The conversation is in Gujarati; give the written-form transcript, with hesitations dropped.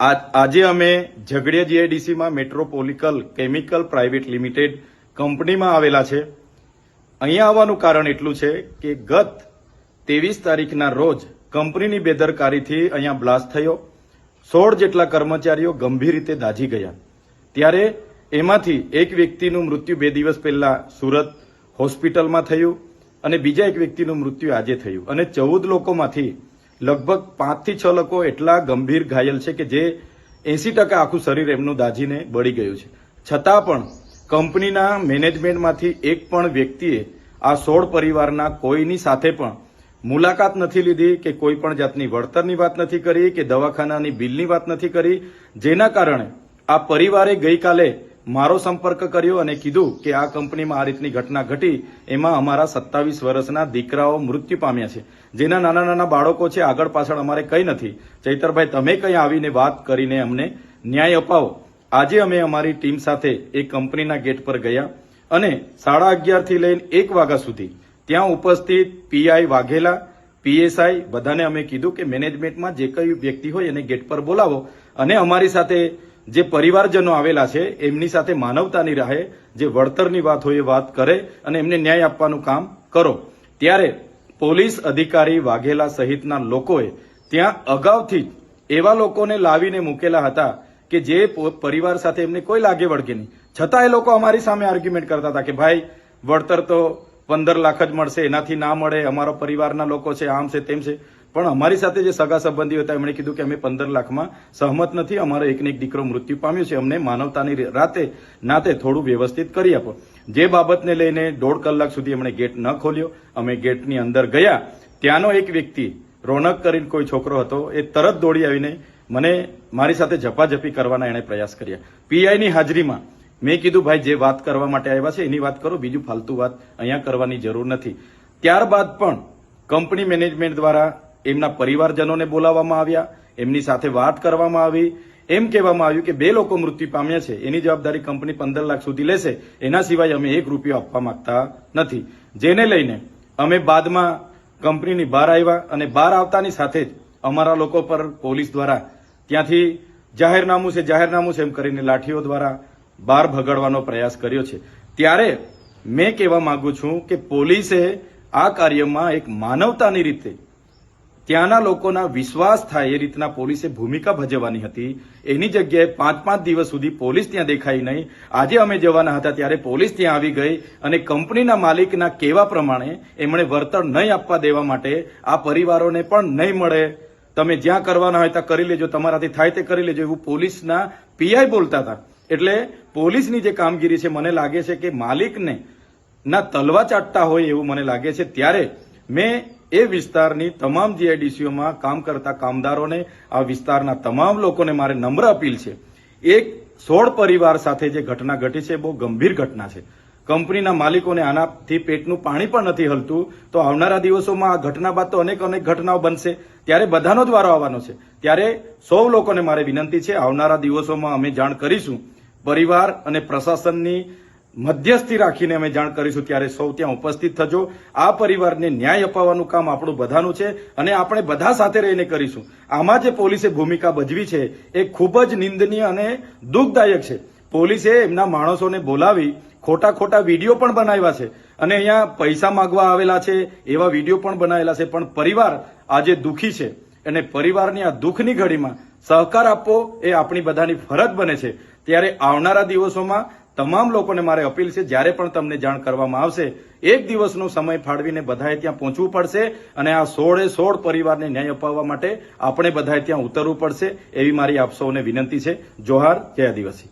આજે અમે ઝઘડિયા જીઆઈડીસીમાં મેટ્રોપોલિકલ કેમિકલ પ્રાઇવેટ લિમિટેડ કંપનીમાં આવેલા છે. અહીંયા આવવાનું કારણ એટલું છે કે ગત 23 તારીખના રોજ કંપનીની બેદરકારીથી અહીંયા બ્લાસ્ટ થયો. 16 જેટલા કર્મચારીઓ ગંભીર રીતે દાઝી ગયા. ત્યારે એમાંથી એક વ્યક્તિનું મૃત્યુ 2 દિવસ પહેલા સુરત હોસ્પિટલમાં થયું અને બીજા એક વ્યક્તિનું મૃત્યુ આજે થયું અને 14 લોકોમાંથી લગભગ 5 થી 6 લોકો એટલા ગંભીર ઘાયલ છે કે જે 80% આખું શરીર એમનું દાઝીને બળી ગયું છે. છતાં પણ કંપનીના મેનેજમેન્ટમાંથી એક પણ વ્યક્તિએ આ 16 પરિવારના કોઈની સાથે પણ મુલાકાત નથી લીધી કે કોઈ પણ જાતની વળતરની વાત નથી કરી કે દવાખાનાની બિલની વાત નથી કરી, જેના કારણે આ પરિવારે ગઈકાલે મારો સંપર્ક કર્યો અને કીધું કે આ કંપનીમાં આ રીતની ઘટના ઘટી, એમાં અમારા 27 વર્ષના દીકરાઓ મૃત્યુ પામ્યા છે, જેના નાના નાના બાળકો છે. આગળ પાછળ અમારે કંઈ નથી. ચૈતરભાઈ, તમે કંઈ આવીને વાત કરીને અમને ન્યાય અપાવો. આજે અમે અમારી ટીમ સાથે એ કંપનીના ગેટ પર ગયા અને 11:30 થી લઈને 1 વાગ્યા સુધી ત્યાં ઉપસ્થિત પીઆઈ વાઘેલા, પીએસઆઈ બધાને અમે કીધું કે મેનેજમેન્ટમાં જે કઈ વ્યક્તિ હોય એને ગેટ પર બોલાવો અને અમારી સાથે જે પરિવારજનો આવેલા છે એમની સાથે માનવતાની રાહે જે વળતરની વાત હોય એ વાત કરે અને એમને ન્યાય આપવાનું કામ કરો. ત્યારે પોલીસ અધિકારી વાઘેલા સહિતના લોકોએ ત્યાં અગાઉથી એવા લોકોને લાવીને મૂકેલા હતા કે જે પરિવાર સાથે એમને કોઈ લાગે વળગે નહીં, છતાં એ લોકો અમારી સામે આર્ગ્યુમેન્ટ કરતા હતા કે ભાઈ વળતર તો 15 લાખ જ મળશે, એનાથી ના મળે, અમારા પરિવારના લોકો છે, આમ છે તેમ છે. પણ અમારી સાથે જે સગા સંબંધીઓ હતા એમણે કીધું કે અમે 15 લાખમાં સહમત નથી, અમારો એકને એક દીકરો મૃત્યુ પામ્યો છે, અમને માનવતાની નાતે થોડું વ્યવસ્થિત કરી આપો. જે બાબતને લઈને 1.5 કલાક સુધી એમણે ગેટ ન ખોલ્યો. અમે ગેટની અંદર ગયા. ત્યાંનો એક વ્યક્તિ રોનક કરીને કોઈ છોકરો હતો, એ તરત દોડી આવીને મને મારી સાથે ઝપાઝપી કરવાના એણે પ્રયાસ કર્યા. પીઆઈની હાજરીમાં મેં કીધું ભાઈ જે વાત કરવા માટે આવ્યા છે એની વાત કરો, બીજું ફાલતુ વાત અહીંયા કરવાની જરૂર નથી. ત્યારબાદ પણ કંપની મેનેજમેન્ટ દ્વારા એમના પરિવારજનોને બોલાવવામાં આવ્યા, એમની સાથે વાત કરવામાં આવી. એમ કહેવામાં આવ્યું કે 2 લોકો મૃત્યુ પામ્યા છે, એની જવાબદારી કંપની 15 લાખ સુધી લેશે, એના સિવાય અમે 1 રૂપિયો આપવા માંગતા નથી. જેને લઈને અમે બાદમાં કંપનીની બહાર આવ્યા અને બહાર આવતાની સાથે જ અમારા લોકો પર પોલીસ દ્વારા ત્યાંથી જાહેરનામું છે એમ કરીને લાઠીઓ દ્વારા બહાર ભગાડવાનો પ્રયાસ કર્યો છે. ત્યારે મેં કહેવા માંગુ છું કે પોલીસે આ કાર્યમાં એક માનવતાની રીતે ત્યાંના લોકોના વિશ્વાસ થાય એ રીતના પોલીસે ભૂમિકા ભજવવાની હતી. એની જગ્યાએ 5-5 દિવસ સુધી પોલીસ ત્યાં દેખાઈ નહીં. આજે અમે જવાના હતા ત્યારે પોલીસ ત્યાં આવી ગઈ અને કંપનીના માલિકના કહેવા પ્રમાણે એમણે વળતર નહીં આપવા દેવા માટે આ પરિવારોને પણ નહીં મળે, તમે જ્યાં કરવાના હોય ત્યાં કરી લેજો, તમારાથી થાય તે કરી લેજો, એવું પોલીસના પીઆઈ બોલતા હતા. એટલે પોલીસની જે કામગીરી છે મને લાગે છે કે માલિકને ના તલવા ચાટતા હોય એવું મને લાગે છે. ત્યારે મેં એ વિસ્તારની તમામ જીઆઈડીસીઓમાં કામ કરતા કામદારોને, આ વિસ્તારના તમામ લોકોને મારે નમ્ર અપીલ છે, એક 16 પરિવાર સાથે જે ઘટના ઘટી છે બહુ ગંભીર ઘટના છે. કંપનીના માલિકોને આનાથી પેટનું પાણી પણ નથી હલતું. તો આવનારા દિવસોમાં આ ઘટના બાદ તો અનેક ઘટનાઓ બનશે, ત્યારે બધાનો જ વારો આવવાનો છે. ત્યારે સૌ લોકોને મારે વિનંતી છે, આવનારા દિવસોમાં અમે જાણ કરીશું, પરિવાર અને પ્રશાસનની મધ્યસ્થી રાખીને અમે જાણ કરીશું. ત્યારે સૌ ત્યાં ઉપસ્થિત થજો. આ પરિવારને ન્યાય અપાવવાનું કામ આપણું બધાનું છે અને આપણે બધા સાથે રહીને કરીશું. આમાં જે પોલીસે ભૂમિકા ભજવી છે એ ખૂબ જ નિંદનીય અને દુઃખદાયક છે. પોલીસે એમના માણસોને બોલાવી ખોટા વિડીયો પણ બનાવ્યા છે અને અહીંયા પૈસા માંગવા આવેલા છે એવા વિડીયો પણ બનાવેલા છે. પણ પરિવાર આજે દુઃખી છે અને પરિવારની આ દુઃખની ઘડીમાં સહકાર આપવો એ આપણી બધાની ફરજ બને છે. ત્યારે આવનારા દિવસોમાં તમામ લોકોને મારે અપીલ છે, જ્યારે પણ તમને જાણ કરવામાં આવશે 1 દિવસનો સમય ફાળવીને બધાએ ત્યાં પહોંચવું પડશે અને આ 16 પરિવારને ન્યાય અપાવવા માટે આપણે બધાએ ત્યાં ઉતરવું પડશે. એવી મારી આપ સૌને વિનંતી છે. જોહાર, જય આદિવાસી.